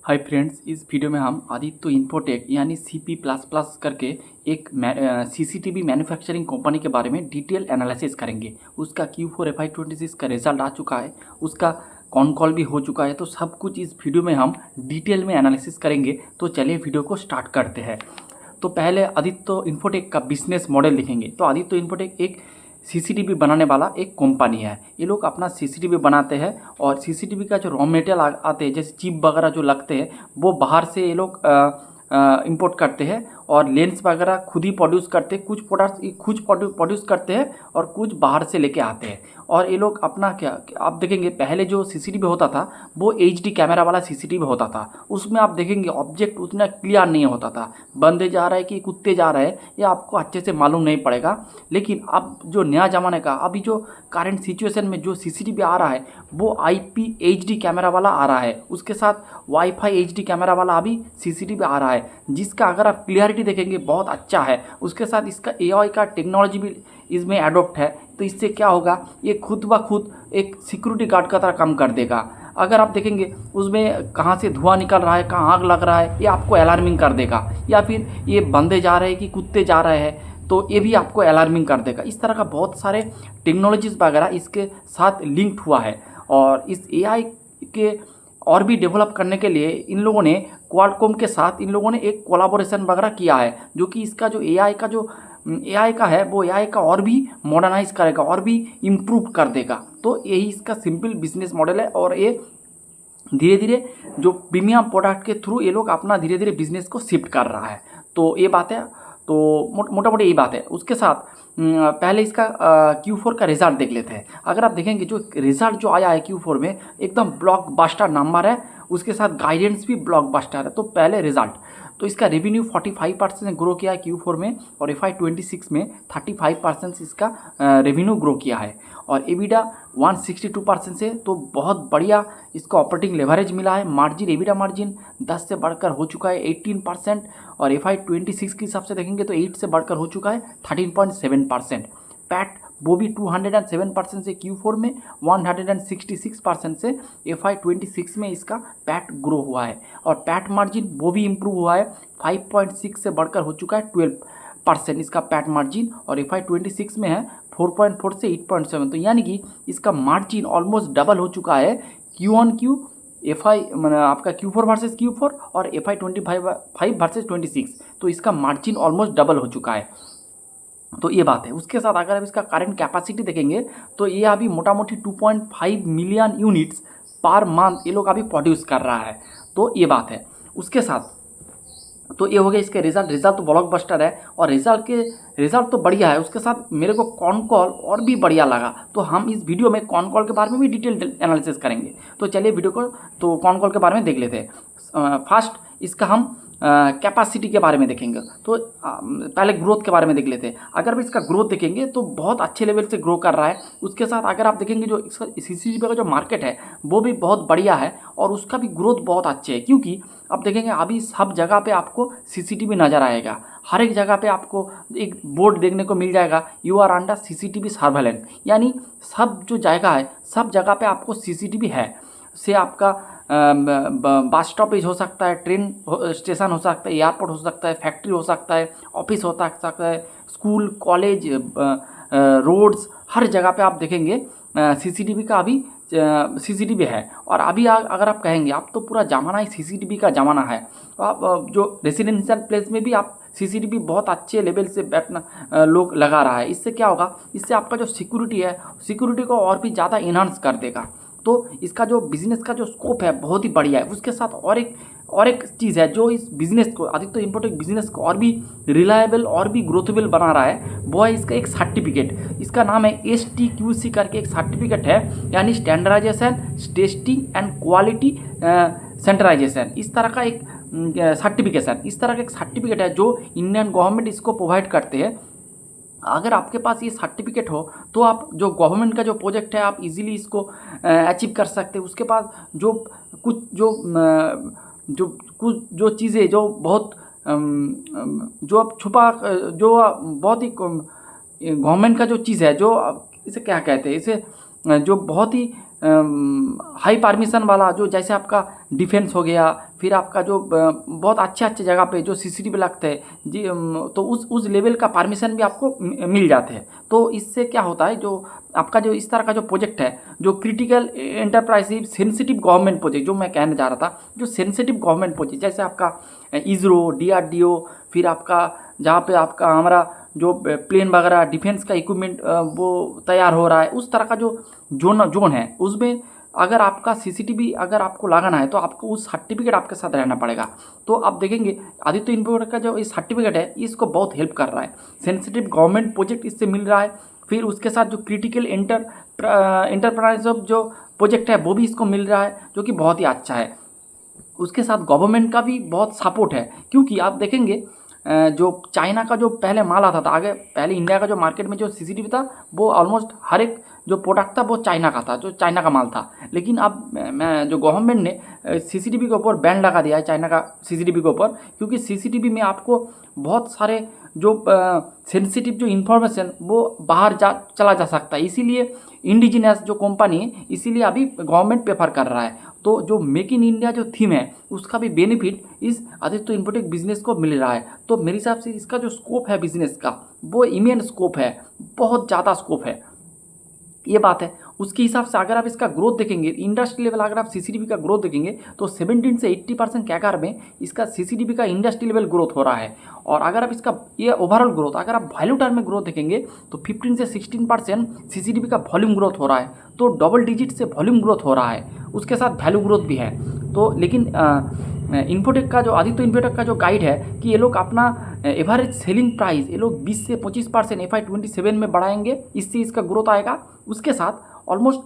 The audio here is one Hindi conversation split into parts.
हाय फ्रेंड्स, इस वीडियो में हम आदित्य इन्फोटेक यानी CP++ करके एक CCTV मैन्युफैक्चरिंग कंपनी के बारे में डिटेल एनालिसिस करेंगे। उसका Q4 FY26 का रिजल्ट आ चुका है, उसका कॉन कॉल भी हो चुका है, तो सब कुछ इस वीडियो में हम डिटेल में एनालिसिस करेंगे। तो चलिए वीडियो को स्टार्ट करते हैं। तो पहले आदित्य इन्फोटेक का बिजनेस मॉडल देखेंगे। तो आदित्य इन्फोटेक एक CCTV बनाने वाला एक कंपनी है। ये लोग अपना CCTV बनाते हैं और CCTV का जो रॉ मटेरियल आते हैं, जैसे चिप वगैरह जो लगते हैं, वो बाहर से ये लोग इंपोर्ट करते हैं और लेंस वगैरह खुद ही प्रोड्यूस करते हैं। कुछ प्रोडक्ट्स खुद प्रोड्यूस करते हैं और कुछ बाहर से लेके आते हैं। और ये लोग अपना क्या आप देखेंगे, पहले जो CCTV होता था वो HD कैमरा वाला CCTV होता था। उसमें आप देखेंगे ऑब्जेक्ट उतना क्लियर नहीं होता था, बंदे जा रहे हैं कि कुत्ते जा रहे हैं ये आपको अच्छे से मालूम नहीं पड़ेगा। लेकिन अब जो नया ज़माने का अभी जो करंट सिचुएशन में जो CCTV आ रहा है वो IP HD कैमरा वाला आ रहा है, उसके साथ वाईफाई HD कैमरा वाला अभी CCTV आ रहा है, जिसका अगर आप क्लियरिटी देखेंगे बहुत अच्छा है। उसके साथ इसका AI का टेक्नोलॉजी भी इसमें एडॉप्ट है। तो इससे क्या होगा, ये खुद ब खुद एक सिक्योरिटी गार्ड का तरह काम कर देगा। अगर आप देखेंगे उसमें कहाँ से धुआं निकल रहा है, कहाँ आग लग रहा है, ये आपको अलार्मिंग कर देगा। या फिर ये बंदे जा रहे हैं कि कुत्ते जा रहे हैं, तो ये भी आपको अलार्मिंग कर देगा। इस तरह का बहुत सारे टेक्नोलॉजीज़ वगैरह इसके साथ लिंक्ड हुआ है। और इस AI के और भी डेवलप करने के लिए इन लोगों ने क्वालकॉम के साथ इन लोगों ने एक कोलाबोरेशन वगैरह किया है, जो कि इसका जो AI का है वो AI का और भी मॉडर्नाइज करेगा और भी इम्प्रूव कर देगा। तो यही इसका सिंपल बिजनेस मॉडल है और ये धीरे धीरे जो प्रीमियम प्रोडक्ट के थ्रू ये लोग अपना धीरे धीरे बिजनेस को शिफ्ट कर रहा है। तो ये बात है। तो मोटा मोटी यही बात है। उसके साथ पहले इसका Q4 का रिजल्ट देख लेते हैं। अगर आप देखेंगे जो रिजल्ट जो आया है Q4 में एकदम ब्लॉकबस्टर नंबर है, उसके साथ गाइडेंस भी ब्लॉकबस्टर है। तो पहले रिजल्ट, तो इसका रेवेन्यू 45% ग्रो किया है Q4 में और FY26 में 35% इसका रेवेन्यू ग्रो किया है। और EBITDA 162% से, तो बहुत बढ़िया इसका ऑपरेटिंग लेवरेज मिला है। मार्जिन EBITDA मार्जिन 10 से बढ़कर हो चुका है 18%। और FY26 के हिसाब से देखेंगे तो 8 से बढ़कर हो चुका है 13.7%। पैट वो भी 207% से Q4 में 166% से FY26 में इसका पैट ग्रो हुआ है। और पैट मार्जिन वो भी इम्प्रूव हुआ है, 5.6 से बढ़कर हो चुका है 12% इसका पैट मार्जिन। और FY26 में है 4.4 से 8.7। तो यानी कि इसका मार्जिन ऑलमोस्ट डबल हो चुका है Q1Q मैंने आपका Q4 वर्सेस Q4 और FY25 वर्सेस 26। तो इसका मार्जिन ऑलमोस्ट डबल हो चुका है। तो ये बात है। उसके साथ अगर आप इसका करंट कैपेसिटी देखेंगे तो ये अभी मोटा मोटी 2.5 मिलियन यूनिट्स पर मंथ ये लोग अभी प्रोड्यूस कर रहा है। तो ये बात है। उसके साथ तो ये हो गया इसके रिजल्ट तो ब्लॉकबस्टर है और रिजल्ट तो बढ़िया है। उसके साथ मेरे को कॉन कॉल और भी बढ़िया लगा, तो हम इस वीडियो में कॉन कॉल के बारे में भी डिटेल एनालिसिस करेंगे। तो चलिए वीडियो को तो कॉन कॉल के बारे में देख लेते हैं। फर्स्ट इसका हम कैपेसिटी के बारे में देखेंगे। तो पहले ग्रोथ के बारे में देख लेते हैं। अगर भी इसका ग्रोथ देखेंगे तो बहुत अच्छे लेवल से ग्रो कर रहा है। उसके साथ अगर आप देखेंगे जो इसका CCTV का जो मार्केट है वो भी बहुत बढ़िया है और उसका भी ग्रोथ बहुत अच्छे है, क्योंकि आप देखेंगे अभी सब जगह पे आपको CCTV नज़र आएगा। हर एक जगह पे आपको एक बोर्ड देखने को मिल जाएगा, you are under CCTV surveillance, यानी सब जो जगह है सब जगह पे आपको CCTV है। से आपका बस स्टॉपेज हो सकता है, ट्रेन स्टेशन हो सकता है, एयरपोर्ट हो सकता है, फैक्ट्री हो सकता है, ऑफिस हो सकता है, स्कूल कॉलेज रोड्स, हर जगह पे आप देखेंगे CCTV का अभी CCTV है। और अभी अगर आप कहेंगे आप तो पूरा ज़माना ही CCTV का ज़माना है। तो आप जो रेसिडेंशियल प्लेस में भी आप CCTV बहुत अच्छे लेवल से बैठना लोग लगा रहा है। इससे क्या होगा, इससे आपका जो सिक्योरिटी को और भी ज़्यादा इन्हांस कर देगा। तो इसका जो बिज़नेस का जो स्कोप है बहुत ही बढ़िया है। उसके साथ और एक चीज़ है जो इस बिज़नेस को आदित्य इन्फोटेक बिज़नेस को और भी रिलायबल और भी ग्रोथेबल बना रहा है, वो है इसका एक सर्टिफिकेट। इसका नाम है STQC करके एक सर्टिफिकेट है, यानी स्टैंडर्डाइजेशन टेस्टिंग एंड क्वालिटी सेंटराइजेशन। इस तरह का एक सर्टिफिकेट है जो इंडियन गवर्नमेंट इसको प्रोवाइड करते हैं। अगर आपके पास ये सर्टिफिकेट हो तो आप जो गवर्नमेंट का जो प्रोजेक्ट है आप इजीली इसको अचीव कर सकते हैं। उसके पास जो चीज़ें जो बहुत जो आप छुपा जो बहुत ही गवर्नमेंट का जो चीज़ है, जो इसे क्या कहते हैं, इसे जो बहुत ही हाई परमिशन वाला जो जैसे आपका डिफेंस हो गया, फिर आपका जो बहुत अच्छे अच्छे जगह पे जो सीसीटीवी लगते हैं जी, तो उस लेवल का परमिशन भी आपको मिल जाते हैं। तो इससे क्या होता है, जो आपका जो इस तरह का जो प्रोजेक्ट है, जो critical enterprise sensitive government project, जो मैं कहने जा रहा था, जो सेंसिटिव गवर्नमेंट प्रोजेक्ट जैसे आपका इसरो, डीआरडीओ, फिर आपका जहाँ पे आपका हमारा जो प्लेन वगैरह डिफेंस का इक्विपमेंट वो तैयार हो रहा है, उस तरह का जो जोन है, उसमें अगर आपका सीसीटीवी अगर आपको लगाना है तो आपको उस सर्टिफिकेट आपके साथ रहना पड़ेगा। तो आप देखेंगे आदित्य इन्फोटेक का जो इस सर्टिफिकेट है, इसको बहुत हेल्प कर रहा है। सेंसिटिव गवर्नमेंट प्रोजेक्ट इससे मिल रहा है, फिर उसके साथ जो क्रिटिकल एंटरप्राइज ऑफ जो प्रोजेक्ट है वो भी इसको मिल रहा है, जो कि बहुत ही अच्छा है। उसके साथ गवर्नमेंट का भी बहुत सपोर्ट है, क्योंकि आप देखेंगे जो चाइना का जो पहले माल आता था, आगे पहले इंडिया का जो मार्केट में जो सीसीटीवी था वो ऑलमोस्ट हर एक जो प्रोडक्ट था वो चाइना का था, जो चाइना का माल था। लेकिन अब मैं जो गवर्नमेंट ने सीसीटीवी के ऊपर बैन लगा दिया है चाइना का सीसीटीवी के ऊपर, क्योंकि सीसीटीवी में आपको बहुत सारे जो सेंसिटिव जो इन्फॉर्मेशन वो बाहर चला जा सकता है। इसीलिए इंडिजिनस जो कंपनी है, इसीलिए अभी गवर्नमेंट प्रेफर कर रहा है। तो जो मेक इन इंडिया जो थीम है, उसका भी बेनिफिट इस आदित्य इन्फोटेक बिजनेस को मिल रहा है। तो मेरे हिसाब से इसका जो स्कोप है बिजनेस का, वो इमेन स्कोप है, बहुत ज़्यादा स्कोप है, ये बात है। उसके हिसाब से अगर आप इसका ग्रोथ देखेंगे, इंडस्ट्री लेवल अगर आप सीसीटीवी का ग्रोथ देखेंगे तो 17 से 80% कैकार में इसका सीसीटीवी का इंडस्ट्री लेवल ग्रोथ हो रहा है। और अगर आप इसका ये ओवरऑल ग्रोथ अगर आप वैल्यू टर्म में ग्रोथ देखेंगे तो 15 से 16% सीसीटीवी का वॉल्यूम ग्रोथ हो रहा है। तो डबल डिजिट से वॉल्यूम ग्रोथ हो रहा है, उसके साथ वैल्यू ग्रोथ भी है। तो लेकिन इन्फोटेक का जो आदित्य इन्फोटेक का जो गाइड है कि ये लोग अपना एवरेज सेलिंग प्राइस ये लोग 20 से 25% FY27 में बढ़ाएंगे, इससे इसका ग्रोथ आएगा। उसके साथ ऑलमोस्ट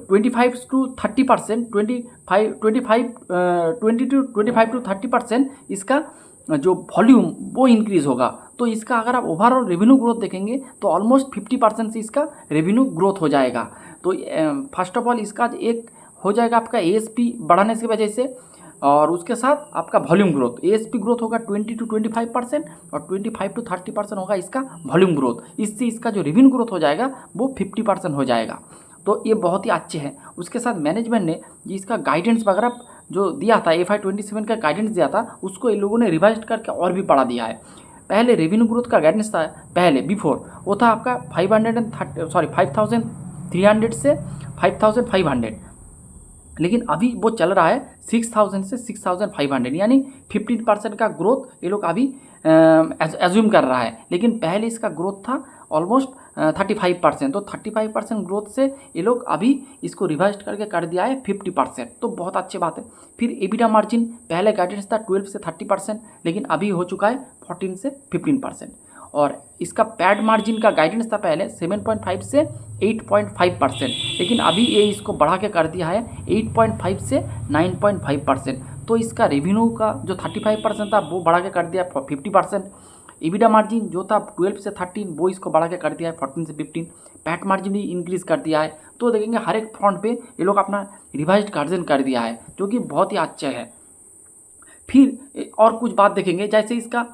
25 to 30%, 20 to 30% इसका जो वॉल्यूम वो इंक्रीज़ होगा। तो इसका अगर आप ओवरऑल रेवेन्यू ग्रोथ देखेंगे तो ऑलमोस्ट 50% से इसका रेवेन्यू ग्रोथ हो जाएगा। तो फर्स्ट ऑफ ऑल इसका एक हो जाएगा आपका ASP बढ़ाने की वजह से, और उसके साथ आपका वॉल्यूम ग्रोथ, ASP ग्रोथ होगा 20 to 25% और 25 to 30% होगा इसका वॉल्यूम ग्रोथ। इससे इसका जो रेवेन्यू ग्रोथ हो जाएगा वो 50% हो जाएगा। तो ये बहुत ही अच्छे हैं। उसके साथ मैनेजमेंट ने इसका गाइडेंस वगैरह जो दिया था, FY27 का गाइडेंस दिया था, उसको इन लोगों ने रिवाइज करके और भी बढ़ा दिया है। पहले रेवेन्यू ग्रोथ का गाइडेंस था, पहले बिफोर वो था आपका 5,300 से 5,500, लेकिन अभी वो चल रहा है 6,000 से 6,500, यानी 15% का ग्रोथ ये लोग अभी एज्यूम कर रहा है। लेकिन पहले इसका ग्रोथ था ऑलमोस्ट 35%। तो 35% ग्रोथ से ये लोग अभी इसको रिवाइज करके कर दिया है 50%। तो बहुत अच्छी बात है। फिर एबिटा मार्जिन पहले गाइडेंस था 12 से 30%, लेकिन अभी हो चुका है 14 से 15%। और इसका पैड मार्जिन का गाइडेंस था पहले 7.5 से 8.5%, लेकिन अभी ये इसको बढ़ा के कर दिया है 8.5 से 9.5%। तो इसका रेवेन्यू का जो 35% था वो बढ़ा के कर दिया 50%। EBITDA मार्जिन जो था 12 से 13 वो इसको बढ़ा के कर दिया है 14 से 15। पैट मार्जिन भी इंक्रीज़ कर दिया है। तो देखेंगे हर एक फ्रंट पे ये लोग अपना रिवाइज गार्जिन कर दिया है, जो कि बहुत ही अच्छा है। फिर और कुछ बात देखेंगे, जैसे इसका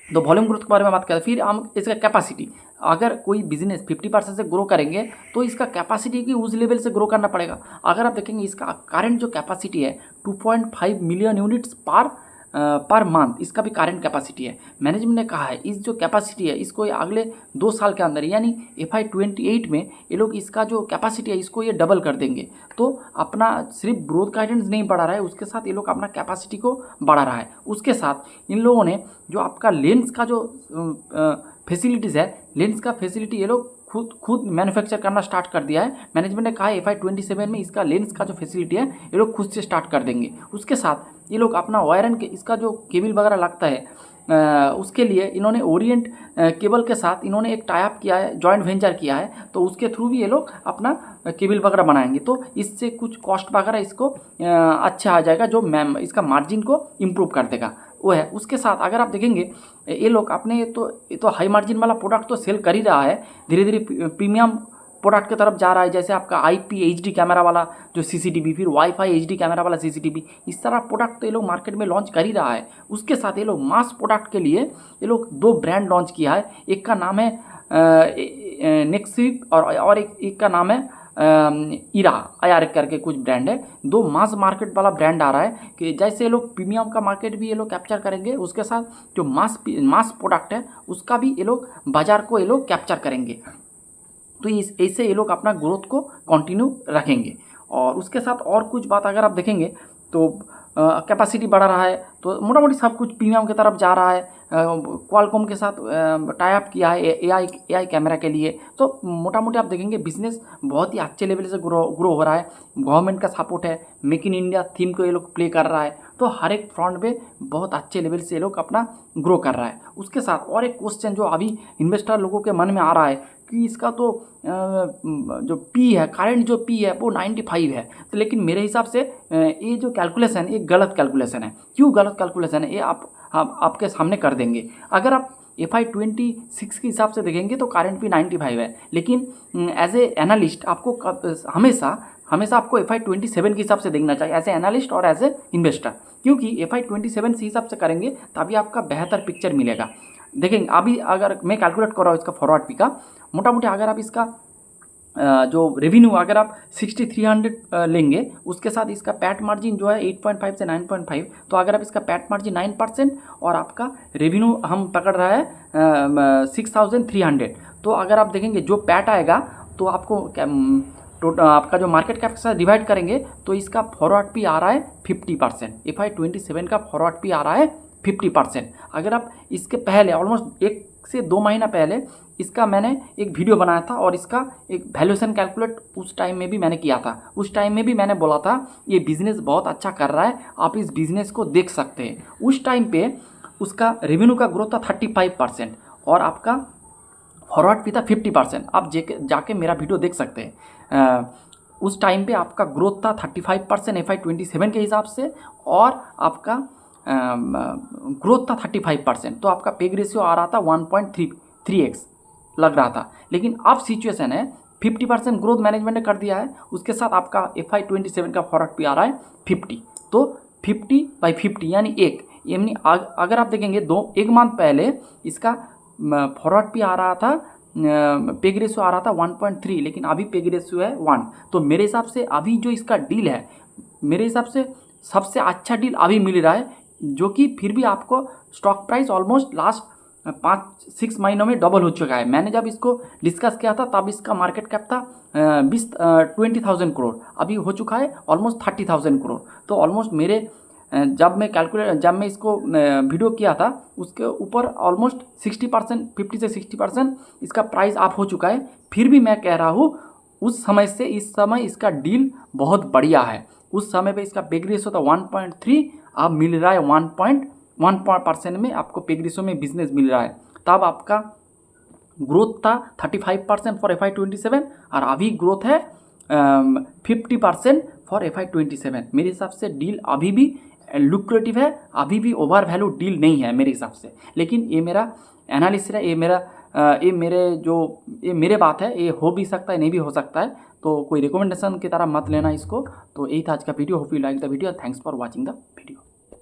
तो वॉल्यूम ग्रोथ के बारे में बात करें, फिर हम इसका कैपेसिटी, अगर कोई बिजनेस 50% से ग्रो करेंगे तो इसका कैपेसिटी की उस लेवल से ग्रो करना पड़ेगा। अगर आप देखेंगे इसका करंट जो कैपेसिटी है 2.5 मिलियन यूनिट्स पर मंथ, इसका भी करंट कैपेसिटी है। मैनेजमेंट ने कहा है इस जो कैपेसिटी है इसको अगले 2 साल के अंदर यानी FY28 में ये लोग इसका जो कैपेसिटी है इसको ये डबल कर देंगे। तो अपना सिर्फ ग्रोथ गाइडेंस नहीं बढ़ा रहा है, उसके साथ ये लोग अपना कैपेसिटी को बढ़ा रहा है। उसके साथ इन लोगों ने जो आपका लेंस का जो फैसिलिटीज़ है, लेंस का फैसिलिटी ये लोग खुद मैन्युफैक्चर करना स्टार्ट कर दिया है। मैनेजमेंट ने कहा है FY27 में इसका लेंस का जो फैसिलिटी है ये लोग खुद से स्टार्ट कर देंगे। उसके साथ ये लोग अपना वायर एंड इसका जो केबल वगैरह लगता है उसके लिए इन्होंने ओरिएंट केबल के साथ इन्होंने एक टाई अप किया है, जॉइंट वेंचर किया है। तो उसके थ्रू भी ये लोग अपना केबल वगैरह बनाएंगे। तो इससे कुछ कॉस्ट वगैरह इसको अच्छा आ जाएगा, जो इसका मार्जिन को इम्प्रूव कर देगा वो है। उसके साथ अगर आप देखेंगे ये लोग अपने ये तो हाई मार्जिन वाला प्रोडक्ट तो सेल कर ही रहा है, धीरे धीरे प्रीमियम प्रोडक्ट की तरफ जा रहा है। जैसे आपका IP HD कैमरा वाला जो CCTV, फिर वाईफाई HD कैमरा वाला CCTV, इस तरह प्रोडक्ट तो ये लोग मार्केट में लॉन्च कर ही रहा है। उसके साथ ये लोग मास प्रोडक्ट के लिए ये लोग 2 ब्रांड लॉन्च किया है। एक का नाम है नेक्स्ट वीक और एक का नाम है इरा IR करके कुछ ब्रांड है। 2 मास मार्केट वाला ब्रांड आ रहा है कि जैसे ये लोग प्रीमियम का मार्केट भी ये लोग कैप्चर करेंगे, उसके साथ जो मास प्रोडक्ट है उसका भी ये लोग बाज़ार को ये लोग कैप्चर करेंगे। तो ऐसे ये लोग अपना ग्रोथ को कंटिन्यू रखेंगे। और उसके साथ और कुछ बात अगर आप देखेंगे तो कैपेसिटी बढ़ा रहा है, तो मोटा मोटी सब कुछ प्रीमियम की तरफ जा रहा है। क्वालकॉम के साथ टाई अप किया है AI कैमरा के लिए। तो मोटा मोटी आप देखेंगे बिजनेस बहुत ही अच्छे लेवल से ग्रो हो रहा है। गवर्नमेंट का सपोर्ट है, मेक इन इंडिया थीम को ये लोग प्ले कर रहा है। तो हर एक फ्रंट पे बहुत अच्छे लेवल से ये लोग अपना ग्रो कर रहा है। उसके साथ और एक क्वेश्चन जो अभी इन्वेस्टर लोगों के मन में आ रहा है कि इसका तो जो P है, करंट जो P है वो 95 है। तो लेकिन मेरे हिसाब से ये जो कैलकुलेशन ये गलत कैलकुलेशन है। क्यों गलत कैलकुलेशन है ये आपके सामने कर देंगे। अगर आप FY26 के हिसाब से देखेंगे तो करंट भी 95 है, लेकिन एज ए एनालिस्ट आपको हमेशा आपको FY27 के हिसाब से देखना चाहिए, एज ए एनालिस्ट और एज ए इन्वेस्टर। क्योंकि FY27 के हिसाब से करेंगे तभी आपका बेहतर पिक्चर मिलेगा। देखेंगे अभी अगर मैं कैलकुलेट कर रहा हूँ इसका फॉरवर्ड पी का, मोटा मोटी अगर आप इसका जो रेवेन्यू अगर आप 6300 लेंगे, उसके साथ इसका पैट मार्जिन जो है 8.5 से 9.5, तो अगर आप इसका पैट मार्जिन 9% और आपका रेवेन्यू हम पकड़ रहा है 6300, तो अगर आप देखेंगे जो पैट आएगा तो आपको आपका जो मार्केट कैप के साथ डिवाइड करेंगे तो इसका फॉरवर्ड पी आ रहा है 50%। FY27 का फॉरवर्ड पी आ रहा है 50%। अगर आप इसके पहले ऑलमोस्ट 1 से 2 महीना पहले इसका मैंने एक वीडियो बनाया था और इसका एक वैल्यूएशन कैलकुलेट उस टाइम में भी मैंने किया था। उस टाइम में भी मैंने बोला था ये बिज़नेस बहुत अच्छा कर रहा है, आप इस बिज़नेस को देख सकते हैं। उस टाइम पे उसका रेवेन्यू का ग्रोथ था 35% और आपका फॉरवर्ड भी था 50%। आप जाके मेरा वीडियो देख सकते हैं। उस टाइम पे आपका ग्रोथ था 35% FY27 के हिसाब से और आपका ग्रोथ था 35%। तो आपका पेग रेशियो आ रहा था 1.3x लग रहा था। लेकिन अब सिचुएशन है 50% ग्रोथ मैनेजमेंट ने कर दिया है, उसके साथ आपका FY27 का फॉरवर्ड भी आ रहा है 50। तो 50/50 यानी अगर आप देखेंगे 1 मंथ पहले इसका फॉरवर्ड भी आ रहा था, पेग रेशियो आ रहा था 1.3, लेकिन अभी पेग रेशियो है 1। तो मेरे हिसाब से अभी जो इसका डील है, मेरे हिसाब से सबसे अच्छा डील अभी मिल रहा है, जो कि फिर भी आपको स्टॉक प्राइस ऑलमोस्ट लास्ट 5-6 महीनों में डबल हो चुका है। मैंने जब इसको डिस्कस किया था तब इसका मार्केट कैप था 20,000 करोड़, अभी हो चुका है ऑलमोस्ट 30,000 करोड़। तो ऑलमोस्ट मेरे जब मैं इसको वीडियो किया था उसके ऊपर ऑलमोस्ट 60%, 50 से 60% इसका प्राइस अप हो चुका है। फिर भी मैं कह रहा हूँ उस समय से इस समय इसका डील बहुत बढ़िया है। उस समय पे इसका पेग रेशियो था 1.3, अब मिल रहा है 1.1% में आपको पेग रेशियो में बिजनेस मिल रहा है। तब आपका ग्रोथ था 35% फॉर FY27 और अभी ग्रोथ है 50% फॉर FY27। मेरे हिसाब से डील अभी भी लुक्रेटिव है, अभी भी ओवर वैल्यू डील नहीं है मेरे हिसाब से। लेकिन ये मेरा एनालिसिस है, ये मेरे बात है, ये हो भी सकता है नहीं भी हो सकता है, तो कोई रिकमेंडेशन की तरह मत लेना इसको। तो यही था आज का video. Hope you like the video. Thanks for watching the video.